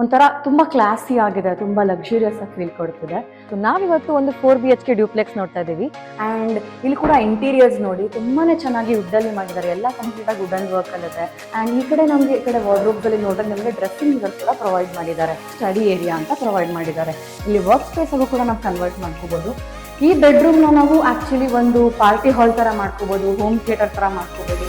ಒಂಥರ ತುಂಬಾ ಕ್ಲಾಸಿ ಆಗಿದೆ, ತುಂಬಾ ಲಕ್ಸುರಿಯಸ್ ಆಗಿ ಫೀಲ್ ಕೊಡ್ತಿದೆ. ಸೊ ನಾವಿವತ್ತು ಒಂದು 4BHK ಡ್ಯೂಪ್ಲೆಕ್ಸ್ ನೋಡ್ತಾ ಇದೀವಿ. ಅಂಡ್ ಇಲ್ಲಿ ಕೂಡ ಇಂಟೀರಿಯರ್ಸ್ ನೋಡಿ ತುಂಬಾನೇ ಚೆನ್ನಾಗಿ ವುಡ್ಡಲ್ಲಿ ಮಾಡಿದ್ದಾರೆ. ಎಲ್ಲ ಕಂಪ್ಲೀಟ್ ಆಗಿ ವುಡನ್ ವರ್ಕ್ ಅಲ್ಲಿದೆ. ಅಂಡ್ ಈ ಕಡೆ ನಮಗೆ ಈ ಕಡೆ ವಾರ್ಡ್ರೋಬ್ಸ್ ಅಲ್ಲಿ ನೋಡಿದ್ರೆ ನಿಮಗೆ ಡ್ರೆಸ್ಸಿಂಗ್ ಮಿರರ್ ಕೂಡ ಪ್ರೊವೈಡ್ ಮಾಡಿದ್ದಾರೆ. ಸ್ಟಡಿ ಏರಿಯಾ ಅಂತ ಪ್ರೊವೈಡ್ ಮಾಡಿದ್ದಾರೆ. ಇಲ್ಲಿ ವರ್ಕ್ ಸ್ಪೇಸ್ ಆಗೂ ಕೂಡ ನಾವು ಕನ್ವರ್ಟ್ ಮಾಡ್ಕೋಬಹುದು. ಈ ಬೆಡ್ರೂಮ್ನ ನಾವು ಆಕ್ಚುಲಿ ಒಂದು ಪಾರ್ಟಿ ಹಾಲ್ ತರ ಮಾಡ್ಕೋಬಹುದು, ಹೋಮ್ ಥಿಯೇಟರ್ ತರ ಮಾಡ್ಕೋಬಹುದು.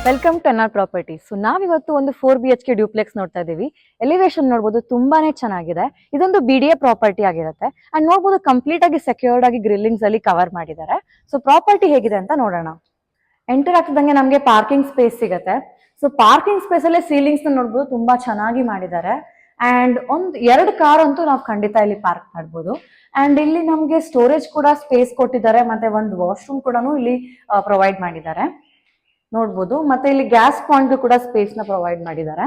Welcome to N R properties. So ನಾವಿವತ್ತು ಒಂದು 4BHK ಡ್ಯೂಪ್ಲೆಕ್ಸ್ ನೋಡ್ತಾ ಇದೀವಿ. ಎಲಿವೇಶನ್ ನೋಡ್ಬೋದು ತುಂಬಾನೇ ಚೆನ್ನಾಗಿದೆ. ಇದೊಂದು BDA ಪ್ರಾಪರ್ಟಿ ಆಗಿರುತ್ತೆ. ಅಂಡ್ ನೋಡ್ಬೋದು ಕಂಪ್ಲೀಟ್ ಆಗಿ ಸೆಕ್ಯೂರ್ಡ್ ಆಗಿ ಗ್ರಿಲ್ಲಿಂಗ್ಸ್ ಅಲ್ಲಿ ಕವರ್ ಮಾಡಿದ್ದಾರೆ. ಸೊ ಪ್ರಾಪರ್ಟಿ ಹೇಗಿದೆ ಅಂತ ನೋಡೋಣ. ಎಂಟರ್ ಆಗ್ತಿದ್ದಂಗೆ ನಮಗೆ ಪಾರ್ಕಿಂಗ್ ಸ್ಪೇಸ್ ಸಿಗುತ್ತೆ. ಸೊ ಪಾರ್ಕಿಂಗ್ ಸ್ಪೇಸ್ ಅಲ್ಲೇ ಸೀಲಿಂಗ್ಸ್ ನೋಡ್ಬೋದು ತುಂಬಾ ಚೆನ್ನಾಗಿ ಮಾಡಿದ್ದಾರೆ. ಅಂಡ್ ಎರಡು ಕಾರ್ ಅಂತೂ ನಾವು ಖಂಡಿತ ಇಲ್ಲಿ ಪಾರ್ಕ್ ಮಾಡ್ಬೋದು. ಅಂಡ್ ಇಲ್ಲಿ ನಮ್ಗೆ ಸ್ಟೋರೇಜ್ ಕೂಡ ಸ್ಪೇಸ್ ಕೊಟ್ಟಿದ್ದಾರೆ, ಮತ್ತೆ ಒಂದು ವಾಶ್ರೂಮ್ ಕೂಡ ಇಲ್ಲಿ ಪ್ರೊವೈಡ್ ಮಾಡಿದ್ದಾರೆ ನೋಡ್ಬೋದು. ಮತ್ತೆ ಇಲ್ಲಿ ಗ್ಯಾಸ್ ಪಾಯಿಂಟ್ ಕೂಡ ಸ್ಪೇಸ್ ನ ಪ್ರೊವೈಡ್ ಮಾಡಿದ್ದಾರೆ.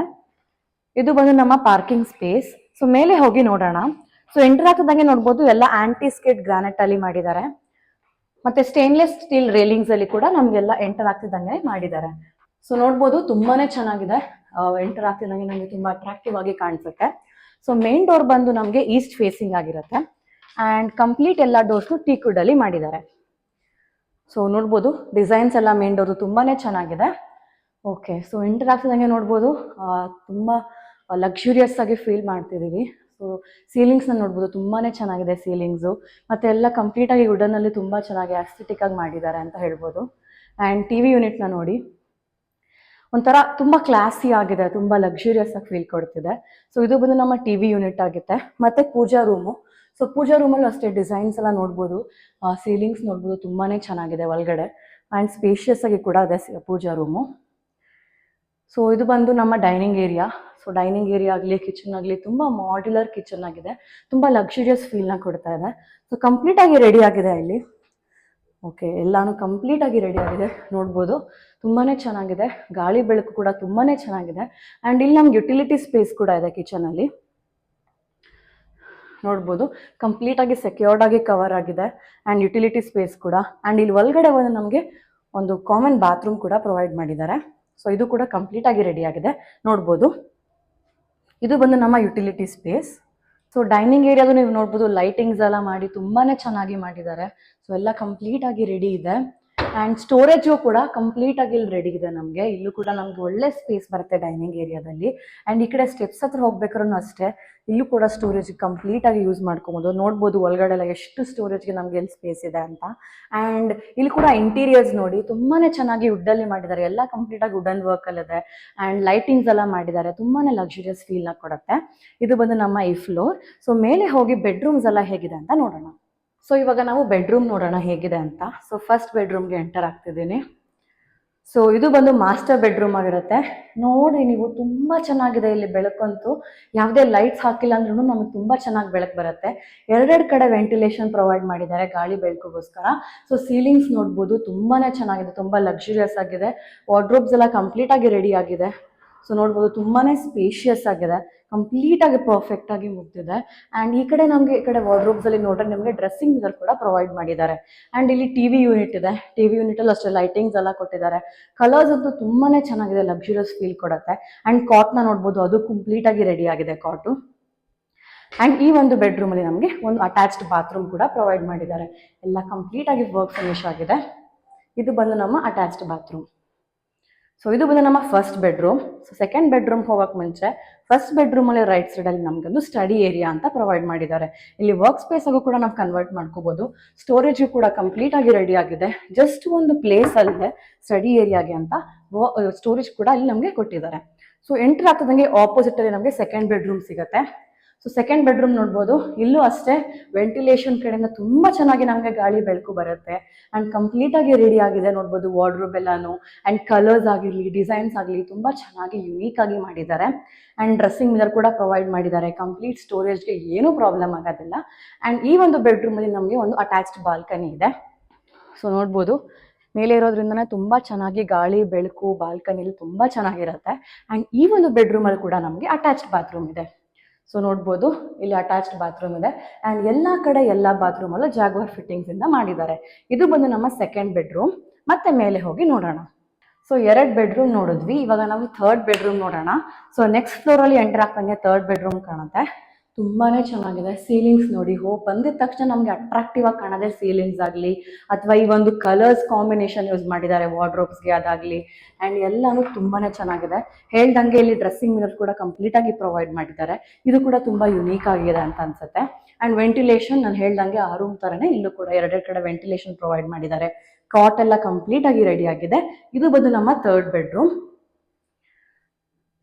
ಇದು ಬಂದು ನಮ್ಮ ಪಾರ್ಕಿಂಗ್ ಸ್ಪೇಸ್. ಸೊ ಮೇಲೆ ಹೋಗಿ ನೋಡೋಣ. ಸೊ ಎಂಟರ್ ಆಗ್ತಿದ್ದಂಗೆ ನೋಡ್ಬೋದು ಎಲ್ಲ ಆಂಟಿ ಸ್ಕಿಡ್ ಗ್ರಾನೈಟ್ ಅಲ್ಲಿ ಮಾಡಿದ್ದಾರೆ. ಮತ್ತೆ ಸ್ಟೇನ್ಲೆಸ್ ಸ್ಟೀಲ್ ರೇಲಿಂಗ್ಸ್ ಅಲ್ಲಿ ಕೂಡ ನಮ್ಗೆಲ್ಲ ಎಂಟರ್ ಆಗ್ತಿದ್ದಂಗೆ ಮಾಡಿದ್ದಾರೆ. ಸೊ ನೋಡ್ಬೋದು ತುಂಬಾನೇ ಚೆನ್ನಾಗಿದೆ. ಎಂಟರ್ ಆಗ್ತಿದ್ದಂಗೆ ನಮಗೆ ತುಂಬಾ ಅಟ್ರಾಕ್ಟಿವ್ ಆಗಿ ಕಾಣಿಸುತ್ತೆ. ಸೊ ಮೇನ್ ಡೋರ್ ಬಂದು ನಮಗೆ ಈಸ್ಟ್ ಫೇಸಿಂಗ್ ಆಗಿರುತ್ತೆ. ಅಂಡ್ ಕಂಪ್ಲೀಟ್ ಎಲ್ಲ ಡೋರ್ಸ್ನು ಟೀಕ್ವುಡ್ ಅಲ್ಲಿ ಮಾಡಿದ್ದಾರೆ. ಸೊ ನೋಡ್ಬೋದು ಡಿಸೈನ್ಸ್ ಎಲ್ಲ ಮೇನ್ ಡೋರ್ ತುಂಬಾನೇ ಚೆನ್ನಾಗಿದೆ. ಓಕೆ, ಸೊ ಎಂಟರ್ ಆಗ್ತಿದಂಗೆ ನೋಡ್ಬೋದು ತುಂಬಾ ಲಕ್ಸುರಿಯಸ್ ಆಗಿ ಫೀಲ್ ಮಾಡ್ತಿದೀವಿ. ಸೊ ಸೀಲಿಂಗ್ಸ್ ನ ನೋಡ್ಬೋದು ತುಂಬಾನೇ ಚೆನ್ನಾಗಿದೆ ಸೀಲಿಂಗ್ಸು. ಮತ್ತೆ ಎಲ್ಲ ಕಂಪ್ಲೀಟ್ ಆಗಿ ವುಡನ್ ಅಲ್ಲಿ ತುಂಬಾ ಚೆನ್ನಾಗಿ ಆಸ್ಥೆಟಿಕ್ ಆಗಿ ಮಾಡಿದ್ದಾರೆ ಅಂತ ಹೇಳ್ಬೋದು. ಅಂಡ್ TV ಯೂನಿಟ್ ನ ನೋಡಿ ಒಂಥರ ತುಂಬಾ ಕ್ಲಾಸಿ ಆಗಿದೆ, ತುಂಬಾ ಲಕ್ಸುರಿಯಸ್ ಆಗಿ ಫೀಲ್ ಕೊಡ್ತಿದೆ. ಸೊ ಇದು ಬಂದು ನಮ್ಮ TV ಯೂನಿಟ್ ಆಗುತ್ತೆ. ಮತ್ತೆ ಪೂಜಾ ರೂಮು. ಸೊ ಪೂಜಾ ರೂಮಲ್ಲೂ ಅಷ್ಟೇ ಡಿಸೈನ್ಸ್ ಎಲ್ಲ ನೋಡ್ಬೋದು, ಸೀಲಿಂಗ್ಸ್ ನೋಡ್ಬೋದು ತುಂಬಾನೇ ಚೆನ್ನಾಗಿದೆ ಒಳಗಡೆ. ಆ್ಯಂಡ್ ಸ್ಪೇಷಿಯಸ್ ಆಗಿ ಕೂಡ ಇದೆ ಪೂಜಾ ರೂಮು. ಸೊ ಇದು ಬಂದು ನಮ್ಮ dining area. So dining area ಆಗಲಿ ಕಿಚನ್ ಆಗಲಿ ತುಂಬಾ ಮಾಡ್ಯುಲರ್ ಕಿಚನ್ ಆಗಿದೆ, ತುಂಬಾ ಲಕ್ಸುರಿಯಸ್ ಫೀಲ್ನ ಕೊಡ್ತಾ ಇದೆ. ಸೊ ಕಂಪ್ಲೀಟ್ ಆಗಿ ರೆಡಿ ಆಗಿದೆ ಇಲ್ಲಿ. ಓಕೆ, ಎಲ್ಲಾನು ಕಂಪ್ಲೀಟ್ ಆಗಿ ರೆಡಿ ಆಗಿದೆ ನೋಡ್ಬೋದು, ತುಂಬಾನೇ ಚೆನ್ನಾಗಿದೆ. ಗಾಳಿ ಬೆಳಕು ಕೂಡ ತುಂಬಾನೇ ಚೆನ್ನಾಗಿದೆ. ಆ್ಯಂಡ್ ಇಲ್ಲಿ ನಮ್ಗೆ ಯುಟಿಲಿಟಿ ಸ್ಪೇಸ್ ಕೂಡ ಇದೆ ಕಿಚನ್ ಅಲ್ಲಿ ನೋಡ್ಬೋದು. ಕಂಪ್ಲೀಟ್ ಆಗಿ ಸೆಕ್ಯೂರ್ಡ್ ಆಗಿ ಕವರ್ ಆಗಿದೆ. ಆ್ಯಂಡ್ ಯುಟಿಲಿಟಿ ಸ್ಪೇಸ್ ಕೂಡ. ಆ್ಯಂಡ್ ಇಲ್ಲಿ ಒಳಗಡೆ ಒಂದು ನಮಗೆ ಒಂದು ಕಾಮನ್ ಬಾತ್ರೂಮ್ ಕೂಡ ಪ್ರೊವೈಡ್ ಮಾಡಿದ್ದಾರೆ. ಸೊ ಇದು ಕೂಡ ಕಂಪ್ಲೀಟ್ ಆಗಿ ರೆಡಿ ಆಗಿದೆ ನೋಡ್ಬೋದು. ಇದು ಬಂದು ನಮ್ಮ ಯುಟಿಲಿಟಿ ಸ್ಪೇಸ್. ಸೊ ಡೈನಿಂಗ್ ಏರಿಯಾದು ನೀವು ನೋಡ್ಬೋದು ಲೈಟಿಂಗ್ಸ್ ಎಲ್ಲ ಮಾಡಿ ತುಂಬಾನೇ ಚೆನ್ನಾಗಿ ಮಾಡಿದ್ದಾರೆ. ಸೊ ಎಲ್ಲ ಕಂಪ್ಲೀಟ್ ಆಗಿ ರೆಡಿ ಇದೆ. ಆ್ಯಂಡ್ ಸ್ಟೋರೇಜು ಕೂಡ ಕಂಪ್ಲೀಟ್ ಆಗಿ ಇಲ್ಲಿ ರೆಡಿ ಇದೆ ನಮಗೆ. ಇಲ್ಲೂ ಕೂಡ ನಮ್ಗೆ ಒಳ್ಳೆ ಸ್ಪೇಸ್ ಬರುತ್ತೆ ಡೈನಿಂಗ್ ಏರಿಯಾದಲ್ಲಿ. ಆ್ಯಂಡ್ ಈ ಕಡೆ ಸ್ಟೆಪ್ಸ್ ಹತ್ರ ಹೋಗ್ಬೇಕಾದ್ರೂ ಅಷ್ಟೇ, ಇಲ್ಲೂ ಕೂಡ ಸ್ಟೋರೇಜ್ ಕಂಪ್ಲೀಟ್ ಆಗಿ ಯೂಸ್ ಮಾಡ್ಕೊಬೋದು. ನೋಡ್ಬೋದು ಒಳಗಡೆ ಎಲ್ಲ ಎಷ್ಟು ಸ್ಟೋರೇಜ್ಗೆ ನಮ್ಗೆ ಎಲ್ಲಿ ಸ್ಪೇಸ್ ಇದೆ ಅಂತ. ಆ್ಯಂಡ್ ಇಲ್ಲಿ ಕೂಡ ಇಂಟೀರಿಯರ್ಸ್ ನೋಡಿ ತುಂಬಾನೇ ಚೆನ್ನಾಗಿ ವುಡ್ಡಲ್ಲಿ ಮಾಡಿದ್ದಾರೆ. ಎಲ್ಲ ಕಂಪ್ಲೀಟ್ ಆಗಿ ವುಡನ್ ವರ್ಕ್ ಅಲ್ಲಿದೆ. ಆ್ಯಂಡ್ ಲೈಟಿಂಗ್ಸ್ ಎಲ್ಲ ಮಾಡಿದ್ದಾರೆ, ತುಂಬಾನೇ ಲಕ್ಸುರಿಯಸ್ ಫೀಲ್ನ ಕೊಡುತ್ತೆ. ಇದು ಬಂದು ನಮ್ಮ ಈ ಫ್ಲೋರ್. ಸೊ ಮೇಲೆ ಹೋಗಿ ಬೆಡ್ರೂಮ್ಸ್ ಎಲ್ಲ ಹೇಗಿದೆ ಅಂತ ನೋಡೋಣ. ಸೊ ಇವಾಗ ನಾವು ಬೆಡ್ರೂಮ್ ನೋಡೋಣ ಹೇಗಿದೆ ಅಂತ. ಸೊ ಫಸ್ಟ್ ಬೆಡ್ರೂಮ್ಗೆ ಎಂಟರ್ ಆಗ್ತಿದ್ದೀನಿ. ಸೊ ಇದು ಬಂದು ಮಾಸ್ಟರ್ ಬೆಡ್ರೂಮ್ ಆಗಿರುತ್ತೆ. ನೋಡಿ ನೀವು ತುಂಬಾ ಚೆನ್ನಾಗಿದೆ. ಇಲ್ಲಿ ಬೆಳಕಂತೂ ಯಾವುದೇ ಲೈಟ್ಸ್ ಹಾಕಿಲ್ಲ ಅಂದ್ರೂ ನಮಗೆ ತುಂಬಾ ಚೆನ್ನಾಗಿ ಬೆಳಕು ಬರುತ್ತೆ. ಎರಡೆರಡು ಕಡೆ ವೆಂಟಿಲೇಷನ್ ಪ್ರೊವೈಡ್ ಮಾಡಿದ್ದಾರೆ ಗಾಳಿ ಬೆಳಕಿಗೋಸ್ಕರ. ಸೊ ಸೀಲಿಂಗ್ಸ್ ನೋಡ್ಬೋದು ತುಂಬಾನೇ ಚೆನ್ನಾಗಿದೆ, ತುಂಬಾ ಲಕ್ಸುರಿಯಸ್ ಆಗಿದೆ. ವಾರ್ಡ್ರೋಬ್ಸ್ ಎಲ್ಲ ಕಂಪ್ಲೀಟ್ ಆಗಿ ರೆಡಿ ಆಗಿದೆ. ಸೊ ನೋಡ್ಬೋದು ತುಂಬಾನೇ ಸ್ಪೇಷಿಯಸ್ ಆಗಿದೆ, ಕಂಪ್ಲೀಟ್ ಆಗಿ ಪರ್ಫೆಕ್ಟ್ ಆಗಿ ಮುಗ್ದಿದೆ. ಆ್ಯಂಡ್ ಈ ಕಡೆ ನಮಗೆ ಈ ಕಡೆ ವಾರ್ಡ್ರೋಬ್ಸ್ ಅಲ್ಲಿ ನೋಡ್ರೆ ನಿಮಗೆ ಡ್ರೆಸ್ಸಿಂಗ್ ಮಿರರ್ ಕೂಡ ಪ್ರೊವೈಡ್ ಮಾಡಿದ್ದಾರೆ. ಆ್ಯಂಡ್ ಇಲ್ಲಿ TV ಯೂನಿಟ್ ಇದೆ. TV ಯೂನಿಟ್ ಅಲ್ಲಿ ಅಷ್ಟೇ ಲೈಟಿಂಗ್ಸ್ ಎಲ್ಲ ಕೊಟ್ಟಿದ್ದಾರೆ. ಕಲರ್ಸ್ ಅಂತೂ ತುಂಬಾನೇ ಚೆನ್ನಾಗಿದೆ, ಲಕ್ಸುರಿಯಸ್ ಫೀಲ್ ಕೊಡುತ್ತೆ. ಆ್ಯಂಡ್ ಕಾಟ್ನ ನೋಡ್ಬೋದು, ಅದು ಕಂಪ್ಲೀಟ್ ಆಗಿ ರೆಡಿ ಆಗಿದೆ ಕಾಟು. ಆ್ಯಂಡ್ ಈ ಒಂದು ಬೆಡ್ರೂಮ್ ಅಲ್ಲಿ ನಮಗೆ ಒಂದು ಅಟ್ಯಾಚ್ಡ್ ಬಾತ್ರೂಮ್ ಕೂಡ ಪ್ರೊವೈಡ್ ಮಾಡಿದ್ದಾರೆ. ಎಲ್ಲ ಕಂಪ್ಲೀಟ್ ಆಗಿ ವರ್ಕ್ ಫಿನಿಶ್ ಆಗಿದೆ. ಇದು ಬಂದು ನಮ್ಮ ಅಟ್ಯಾಚ್ಡ್ ಬಾತ್ರೂಮ್. ಸೊ ಇದು ಬಂದು ನಮ್ಮ first bedroom. So second bedroom ಹೋಗಕ್ಕೆ ಮುಂಚೆ ಫಸ್ಟ್ ಬೆಡ್ರೂಮ್ ಅಲ್ಲಿ ರೈಟ್ ಸೈಡ್ ಅಲ್ಲಿ ನಮ್ಗೊಂದು ಸ್ಟಡಿ ಏರಿಯಾ ಅಂತ ಪ್ರೊವೈಡ್ ಮಾಡಿದ್ದಾರೆ. ಇಲ್ಲಿ ವರ್ಕ್ ಸ್ಪೇಸ್ ಆಗು ಕೂಡ ನಾವು ಕನ್ವರ್ಟ್ ಮಾಡ್ಕೋಬಹುದು. ಸ್ಟೋರೇಜ್ ಕೂಡ ಕಂಪ್ಲೀಟ್ ಆಗಿ ರೆಡಿ ಆಗಿದೆ. ಜಸ್ಟ್ ಒಂದು ಪ್ಲೇಸ್ ಅಲ್ಲದೆ ಸ್ಟಡಿ ಏರಿಯಾಗೆ ಅಂತ ಸ್ಟೋರೇಜ್ ಕೂಡ ಅಲ್ಲಿ ನಮಗೆ ಕೊಟ್ಟಿದ್ದಾರೆ. ಸೊ ಎಂಟರ್ ಆಗ್ತದಂಗೆ ಆಪೋಸಿಟ್ ಅಲ್ಲಿ ನಮಗೆ ಸೆಕೆಂಡ್ ಬೆಡ್ರೂಮ್ ಸಿಗುತ್ತೆ. ಸೊ ಸೆಕೆಂಡ್ ಬೆಡ್ರೂಮ್ ನೋಡ್ಬೋದು, ಇಲ್ಲೂ ಅಷ್ಟೇ ವೆಂಟಿಲೇಷನ್ ಕಡೆಯಿಂದ ತುಂಬಾ ಚೆನ್ನಾಗಿ ನಮಗೆ ಗಾಳಿ ಬೆಳಕು ಬರುತ್ತೆ. ಅಂಡ್ ಕಂಪ್ಲೀಟ್ ಆಗಿ ರೆಡಿ ಆಗಿದೆ ನೋಡ್ಬೋದು, ವಾರ್ಡ್ರೋಬ್ ಎಲ್ಲಾನು ಅಂಡ್ ಕಲರ್ಸ್ ಆಗಿರ್ಲಿ ಡಿಸೈನ್ಸ್ ಆಗಲಿ ತುಂಬಾ ಚೆನ್ನಾಗಿ ಯುನೀಕ್ ಆಗಿ ಮಾಡಿದ್ದಾರೆ. ಅಂಡ್ ಡ್ರೆಸ್ಸಿಂಗ್ ಮಿರರ್ ಕೂಡ ಪ್ರೊವೈಡ್ ಮಾಡಿದ್ದಾರೆ. ಕಂಪ್ಲೀಟ್ ಸ್ಟೋರೇಜ್ಗೆ ಏನೂ ಪ್ರಾಬ್ಲಮ್ ಆಗೋದಿಲ್ಲ. ಅಂಡ್ ಈ ಒಂದು ಬೆಡ್ರೂಮ್ ಅಲ್ಲಿ ನಮಗೆ ಒಂದು ಅಟ್ಯಾಚ್ಡ್ ಬಾಲ್ಕನಿ ಇದೆ. ಸೊ ನೋಡ್ಬೋದು, ಮೇಲೆ ಇರೋದ್ರಿಂದನೇ ತುಂಬಾ ಚೆನ್ನಾಗಿ ಗಾಳಿ ಬೆಳಕು ಬಾಲ್ಕನಿಲಿ ತುಂಬಾ ಚೆನ್ನಾಗಿರುತ್ತೆ. ಅಂಡ್ ಈ ಒಂದು ಬೆಡ್ರೂಮ್ ಅಲ್ಲಿ ಕೂಡ ನಮಗೆ ಅಟ್ಯಾಚ್ಡ್ ಬಾತ್ರೂಮ್ ಇದೆ. ಸೊ ನೋಡ್ಬೋದು, ಇಲ್ಲಿ ಅಟ್ಯಾಚ್ಡ್ ಬಾತ್ರೂಮ್ ಇದೆ. ಅಂಡ್ ಎಲ್ಲಾ ಕಡೆ ಎಲ್ಲಾ ಬಾತ್ರೂಮ್ ಅಲ್ಲೂ ಜಾಗ್ವಾರ್ ಫಿಟ್ಟಿಂಗ್ಸ್ ಇಂದ ಮಾಡಿದ್ದಾರೆ. ಇದು ಬಂದು ನಮ್ಮ ಸೆಕೆಂಡ್ ಬೆಡ್ರೂಮ್. ಮತ್ತೆ ಮೇಲೆ ಹೋಗಿ ನೋಡೋಣ. ಸೊ 2 ಬೆಡ್ರೂಮ್ ನೋಡಿದ್ವಿ, ಇವಾಗ ನಾವು ಥರ್ಡ್ ಬೆಡ್ರೂಮ್ ನೋಡೋಣ. ಸೊ ನೆಕ್ಸ್ಟ್ ಫ್ಲೋರ್ ಅಲ್ಲಿ ಎಂಟರ್ ಆಗ್ತಂಗೆ ಥರ್ಡ್ ಬೆಡ್ರೂಮ್ ಕಾಣುತ್ತೆ. ತುಂಬಾನೇ ಚೆನ್ನಾಗಿದೆ. ಸೀಲಿಂಗ್ಸ್ ನೋಡಿ, ಬಂದಿದ ತಕ್ಷಣ ನಮ್ಗೆ ಅಟ್ರಾಕ್ಟಿವ್ ಆಗಿ ಕಾಣೋದೇ ಸೀಲಿಂಗ್ಸ್ ಆಗಲಿ ಅಥವಾ ಈ ಒಂದು ಕಲರ್ಸ್ ಕಾಂಬಿನೇಷನ್ ಯೂಸ್ ಮಾಡಿದ್ದಾರೆ ವಾರ್ಡ್ರೋಬ್ಸ್ಗೆ ಅದಾಗಲಿ. ಆ್ಯಂಡ್ ಎಲ್ಲಾನು ತುಂಬಾನೇ ಚೆನ್ನಾಗಿದೆ. ಹೇಳ್ದಂಗೆ ಇಲ್ಲಿ ಡ್ರೆಸ್ಸಿಂಗ್ ಮಿರರ್ ಕೂಡ ಕಂಪ್ಲೀಟ್ ಆಗಿ ಪ್ರೊವೈಡ್ ಮಾಡಿದ್ದಾರೆ. ಇದು ಕೂಡ ತುಂಬಾ ಯುನೀಕ್ ಆಗಿದೆ ಅಂತ ಅನ್ಸುತ್ತೆ. ಆ್ಯಂಡ್ ವೆಂಟಿಲೇಷನ್ ನಾನು ಹೇಳ್ದಂಗೆ ಆ ರೂಮ್ ಥರನೇ ಇಲ್ಲೂ ಕೂಡ ಎರಡೆರಡು ಕಡೆ ವೆಂಟಿಲೇಷನ್ ಪ್ರೊವೈಡ್ ಮಾಡಿದ್ದಾರೆ. ಕಾಟ್ ಎಲ್ಲ ಕಂಪ್ಲೀಟ್ ಆಗಿ ರೆಡಿ ಆಗಿದೆ. ಇದು ಬಂದು ನಮ್ಮ third bedroom.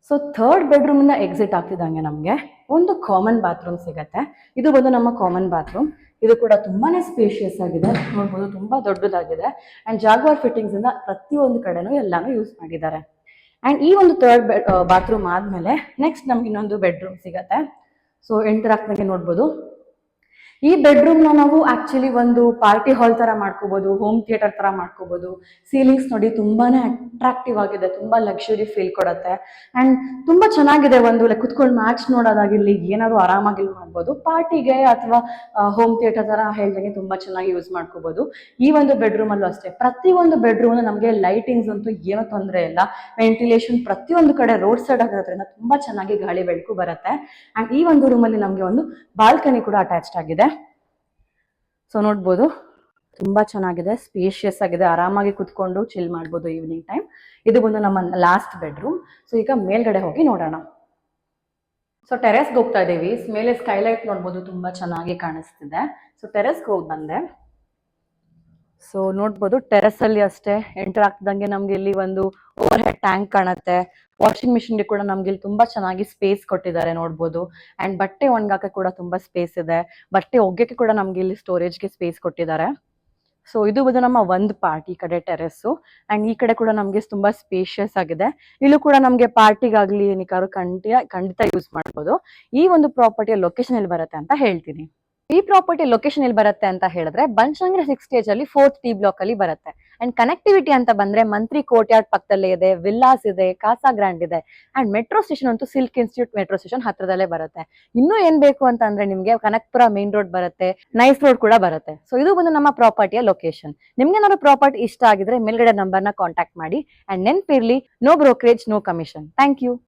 So third bedroom ಇಂದ ಎಕ್ಸಿಟ್ ಆಗ್ತಿದ್ದಂಗೆ ನಮಗೆ ಒಂದು ಕಾಮನ್ ಬಾತ್ರೂಮ್ ಸಿಗತ್ತೆ. ಇದು ಬಂದು ನಮ್ಮ ಕಾಮನ್ ಬಾತ್ರೂಮ್. ಇದು ಕೂಡ ತುಂಬಾನೇ ಸ್ಪೇಷಿಯಸ್ ಆಗಿದೆ, ನೋಡ್ಬೋದು ತುಂಬಾ ದೊಡ್ಡದಾಗಿದೆ. ಅಂಡ್ ಜಾಗ್ವಾರ್ ಫಿಟ್ಟಿಂಗ್ಸ್ ಇಂದ ಪ್ರತಿಯೊಂದು ಕಡೆನೂ ಎಲ್ಲಾನು ಯೂಸ್ ಮಾಡಿದ್ದಾರೆ. ಅಂಡ್ ಈ ಒಂದು ಥರ್ಡ್ ಬಾತ್ರೂಮ್ ಆದ್ಮೇಲೆ ನೆಕ್ಸ್ಟ್ ನಮ್ಗೆ ಇನ್ನೊಂದು ಬೆಡ್ರೂಮ್ ಸಿಗತ್ತೆ. ಸೊ ಎಂಟರ್ ಆಗ್ದಂಗೆ ನೋಡ್ಬೋದು, ಈ ಬೆಡ್ರೂಮ್ನ ನಾವು ಆಕ್ಚುಲಿ ಒಂದು ಪಾರ್ಟಿ ಹಾಲ್ ತರ ಮಾಡ್ಕೋಬಹುದು, ಹೋಮ್ ಥಿಯೇಟರ್ ತರ ಮಾಡ್ಕೋಬಹುದು. ಸೀಲಿಂಗ್ಸ್ ನೋಡಿ ತುಂಬಾನೇ ಅಟ್ರಾಕ್ಟಿವ್ ಆಗಿದೆ, ತುಂಬಾ ಲಕ್ಸುರಿ ಫೀಲ್ ಕೊಡುತ್ತೆ. ಅಂಡ್ ತುಂಬಾ ಚೆನ್ನಾಗಿದೆ. ಒಂದು ಕುತ್ಕೊಂಡು ಮ್ಯಾಚ್ ನೋಡೋದಾಗಿರ್ಲಿ, ಏನಾದ್ರು ಆರಾಮಾಗಿ ಮಾಡ್ಬೋದು. ಪಾರ್ಟಿಗೆ ಅಥವಾ ಹೋಮ್ ಥಿಯೇಟರ್ ತರ ಹೇಳ್ದಂಗೆ ತುಂಬಾ ಚೆನ್ನಾಗಿ ಯೂಸ್ ಮಾಡ್ಕೋಬಹುದು. ಈ ಒಂದು ಬೆಡ್ರೂಮ್ ಅಲ್ಲೂ ಅಷ್ಟೇ, ಪ್ರತಿಯೊಂದು ಬೆಡ್ರೂಮ್ ನಮಗೆ ಲೈಟಿಂಗ್ಸ್ ಅಂತೂ ಏನೋ ತೊಂದರೆ ಇಲ್ಲ. ವೆಂಟಿಲೇಷನ್ ಪ್ರತಿಯೊಂದು ಕಡೆ ರೋಡ್ ಸೈಡ್ ಆಗಿರೋದ್ರಿಂದ ತುಂಬಾ ಚೆನ್ನಾಗಿ ಗಾಳಿ ಬೆಳಕು ಬರುತ್ತೆ. ಅಂಡ್ ಈ ಒಂದು ರೂಮ್ ಅಲ್ಲಿ ನಮಗೆ ಒಂದು ಬಾಲ್ಕನಿ ಕೂಡ ಅಟ್ಯಾಚ್ಡ್ ಆಗಿದೆ. ಸೊ ನೋಡ್ಬೋದು, ತುಂಬಾ ಚೆನ್ನಾಗಿದೆ, ಸ್ಪೇಷಿಯಸ್ ಆಗಿದೆ, ಆರಾಮಾಗಿ ಕುತ್ಕೊಂಡು ಚಿಲ್ ಮಾಡ್ಬೋದು ಈವ್ನಿಂಗ್ ಟೈಮ್. ಇದು ಬಂದು ನಮ್ಮ ಲಾಸ್ಟ್ ಬೆಡ್ರೂಮ್. ಸೊ ಈಗ ಮೇಲ್ಗಡೆ ಹೋಗಿ ನೋಡೋಣ. ಸೊ ಟೆರೆಸ್ಗೆ ಹೋಗ್ತಾ ಇದ್ದೀವಿ. ಮೇಲೆ ಸ್ಕೈಲೈಟ್ ನೋಡ್ಬೋದು, ತುಂಬಾ ಚೆನ್ನಾಗಿ ಕಾಣಿಸ್ತಿದೆ. ಸೊ ಟೆರೆಸ್ಗೆ ಹೋಗಿ ಬಂದೆ. ಸೊ ನೋಡ್ಬೋದು, ಟೆರೆಸ್ ಅಲ್ಲಿ ಅಷ್ಟೇ ಎಂಟರ್ ಆಗ್ತಿದಂಗೆ ನಮ್ಗೆ ಇಲ್ಲಿ ಒಂದು ಓವರ್ ಹೆಡ್ ಟ್ಯಾಂಕ್ ಕಾಣುತ್ತೆ. ವಾಷಿಂಗ್ ಮಿಷಿನ್ಗೆ ಕೂಡ ನಮ್ಗೆ ಇಲ್ಲಿ ತುಂಬಾ ಚೆನ್ನಾಗಿ ಸ್ಪೇಸ್ ಕೊಟ್ಟಿದ್ದಾರೆ ನೋಡ್ಬೋದು. ಅಂಡ್ ಬಟ್ಟೆ ಒಣಗಾಕ ಕೂಡ ತುಂಬಾ ಸ್ಪೇಸ್ ಇದೆ. ಬಟ್ಟೆ ಒಗ್ಗಕ್ಕೆ ಕೂಡ ನಮ್ಗೆ ಇಲ್ಲಿ ಸ್ಟೋರೇಜ್ಗೆ ಸ್ಪೇಸ್ ಕೊಟ್ಟಿದ್ದಾರೆ. ಸೊ ಇದು ಬಂದು ನಮ್ಮ ಒಂದು ಪಾರ್ಟ್, ಈ ಕಡೆ ಟೆರೆಸ್ಸು. ಅಂಡ್ ಈ ಕಡೆ ಕೂಡ ನಮ್ಗೆ ತುಂಬಾ ಸ್ಪೇಷಿಯಸ್ ಆಗಿದೆ. ಇಲ್ಲೂ ಕೂಡ ನಮ್ಗೆ ಪಾರ್ಟಿಗಾಗ್ಲಿ ಏನಕ್ಕಾದ್ರು ಖಂಡಿತ ಯೂಸ್ ಮಾಡ್ಬೋದು. ಈ ಒಂದು ಪ್ರಾಪರ್ಟಿಯ ಲೊಕೇಶನ್ ಎಲ್ಲಿ ಬರುತ್ತೆ ಅಂತ ಹೇಳ್ತೀನಿ. ಈ ಪ್ರಾಪರ್ಟಿ ಲೊಕೇಶನ್ ಎಲ್ಲಿ ಬರುತ್ತೆ ಅಂತ ಹೇಳಿದ್ರೆ ಬನಶಂಕರಿ 6 ಸ್ಟೇಜ್ ಅಲ್ಲಿ 4th ಟಿ ಬ್ಲಾಕ್ ಅಲ್ಲಿ ಬರುತ್ತೆ. ಅಂಡ್ ಕನೆಕ್ಟಿವಿಟಿ ಅಂತ ಬಂದ್ರೆ ಮಂತ್ರಿ ಕೋರ್ಟ್ಯಾರ್ಡ್ ಪಕ್ಕದಲ್ಲೇ ಇದೆ, ವಿಲ್ಲಾಸ್ ಇದೆ, ಕಾಸಾ ಗ್ರ್ಯಾಂಡ್ ಇದೆ. ಅಂಡ್ ಮೆಟ್ರೋ ಸ್ಟೇಷನ್ ಅಂತೂ ಸಿಲ್ಕ್ ಇನ್ಸ್ಟಿಟ್ಯೂಟ್ ಮೆಟ್ರೋ ಸ್ಟೇಷನ್ ಹತ್ರದಲ್ಲೇ ಬರುತ್ತೆ. ಇನ್ನೂ ಏನ್ ಬೇಕು ಅಂತ ಅಂದ್ರೆ ನಿಮ್ಗೆ ಕನಕಪುರ ಮೇನ್ ರೋಡ್ ಬರುತ್ತೆ, ನೈಸ್ ರೋಡ್ ಕೂಡ ಬರುತ್ತೆ. ಸೊ ಇದು ಬಂದು ನಮ್ಮ ಪ್ರಾಪರ್ಟಿಯ ಲೊಕೇಶನ್. ನಿಮ್ಗೆ ಏನಾದ್ರು ಪ್ರಾಪರ್ಟಿ ಇಷ್ಟ ಆಗಿದ್ರೆ ಮೇಲ್ಗಡೆ ನಂಬರ್ನ ಕಾಂಟ್ಯಾಕ್ಟ್ ಮಾಡಿ. ಅಂಡ್ ನೆನ್ಪಿರ್ಲಿ, no brokerage, no commission. Thank you.